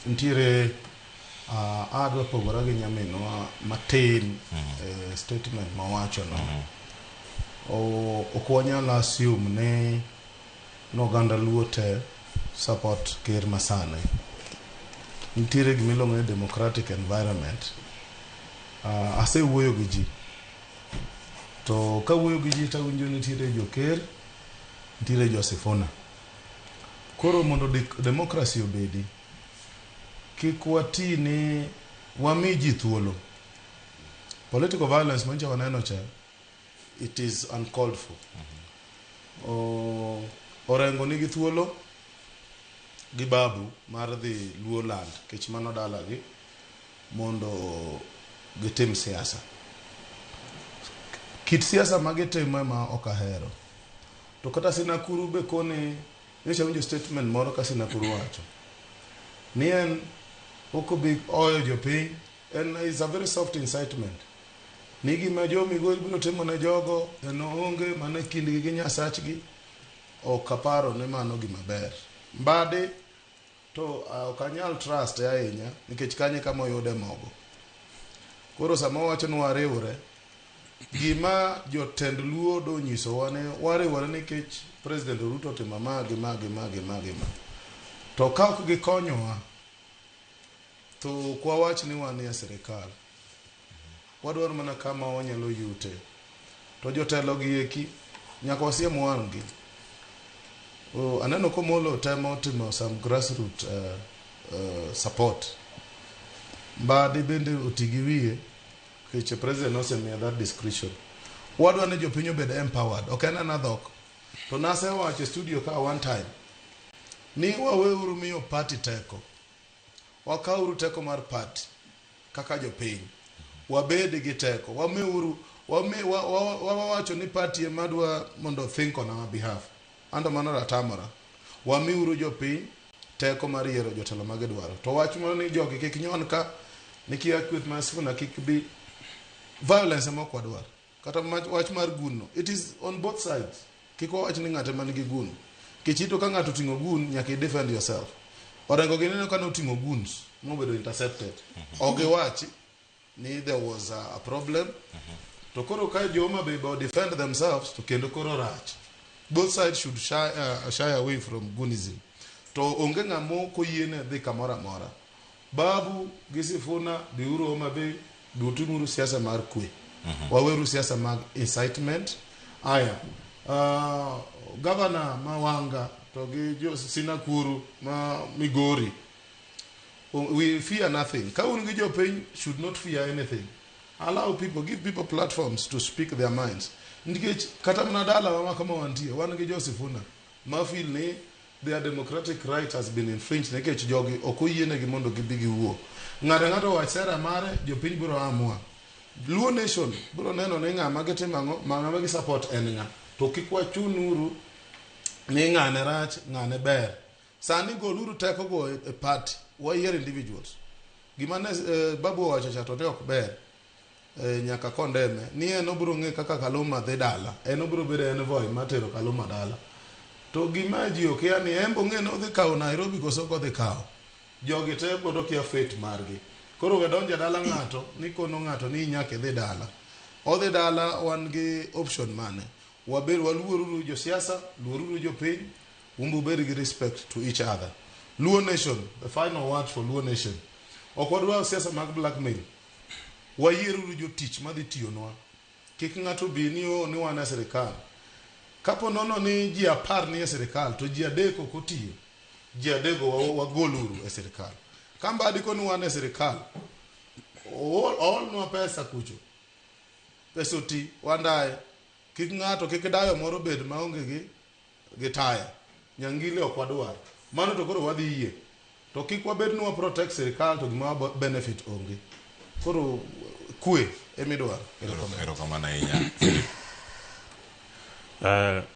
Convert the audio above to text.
ntiere adwa pogora gi nyaminwa matin statement mawacho no. Ok wanyal assume ni oganda luo te support ker masane. Ntiere gimiluongo ni democratic environment. Asewuoyo gi ji. To ka wuoyo gi ji tawinjo ni ntiere joker, ntiere Josifuna. Koro mondo demokrasi obedi, kik wati ni wami ji thuolo. Political violence mancha waneno cha, it is uncalled for. Orengo nigi thuolo gi babu mar dhi luo land kech mano dala gi mondo gitim siasa. Kit siasa magitimo ma ok ahero. To kata Sinakuru be koni nisha winjo statement moro ka Sinakuru wacho. Ni en okobi oyo jopiny, and is a very soft incitement. Nigi ma jo migol biro timo ne jogo eno onge mane kindgi gi nyasachgi ok aparo ne mano gima ber. Mbade to ok anyal trust ahinya nikech kanye kama oyude mogo. Koro sama wacho ni wariwre, gima jotend luo do nyiso wane wariwre nikech President Ruto timo magi. To ka ok gikonyowa, to kwa wach ni wan e sirikal. Wadwaro mana kama wanyalo yute. To jotelo gi eki nyaka wasiem wangi. Aneno komolo temo timo some grassroots support. Mbadi bende otigi wiye kech president osemiya that discretion. Wadwa ne jopiny obed empowered. Ok en anadhok. To nase wacho studio ka one time ni waweuru miyo party teko. Wakauru teko mar party kaka jopiny. Wabed gi teko. Wawacho ni party emadwa mondo think on our behalf. Ando manora tamara. Wamiuru jopiny teko mar yiero jotelo magidwaro. To wach mono ni jogi kik nyon ka nikia kweth masifuna kik bi violence ema kwadwar. Kata wach mar gun. It is on both sides. Kiko wach ni ng'ate man gi gun. Kichito ka ng'ato tingo gun nyaka defend yourself. Orengo gineno kana utingo guns mobedo intercepted. Oge wachi ni there was a problem. To koro ka joma be defend themselves to kendo koro rach. Both sides should shy away from gunism. To onge ng'amo koyiene dhi kamora mora. Babu gisifuna biuru omabe dutumuru siasa mar kwe. Waweru siasa mag incitement. Aya. Governor Mawanga to gi Sinakuru ma Migori. We fear nothing. Kaun gi jopiny should not fear anything. Allow people, give people platforms to speak their minds. Nikech kata mnadala mama kama wantie wan gi Josifuna ma feel ni their democratic right has been infringed nikech jogi okoyiene gi mondo gibi giwuo. Ng'ato wach sera mare jopiny biro amua. Luo nation biro neno ni ng'ama gitimo ng'ama gi support en ng'a. To kikwa chunuru ni ng'ane rach ng'ane ber. Sani goluru teko go e party wayier individuals. Gima ne babu wacho cha to ne ok ber. Nyaka kondeme ni en obro ng'e kaka Kaluma dhi dala. En obro bedo en voice matero Kaluma dala. To gima ji ok yani embo ng'e no dhi kawo Nairobi koso go dhi kawo. Jogi te bodo kia fate margi. Koro we donje dala ng'ato ni kono ng'ato ni nyaka dhi dala. Odhi dala wan gi option mane. Wabed waluoruru jo siasa, luoruru jo piny, umbu bed gi respect to each other. Luo nation, the final word for Luo nation. Okwadwa siasa mag blackmail. Wayieruru jo tich madhi tiyonwa. Kik ng'ato bi ni wan e sirikal. Kapo nono ni ji 10 ni e sirikal to ji 3 ok otiyo. Ji 3 wagoluru e sirikal. Kamba adiko ni wan e sirikal. Nwa pesa kucho. Pesa oti wandaye. Kik ng'ato kik dayo moro bed maonge gi taya. Nyangile ok wadwar. Mano to koro wadhi yie. To kik wabed ni wa protect sirikal to gima benefit onge. Koro kwe emidwaro. Erokamano ahinya.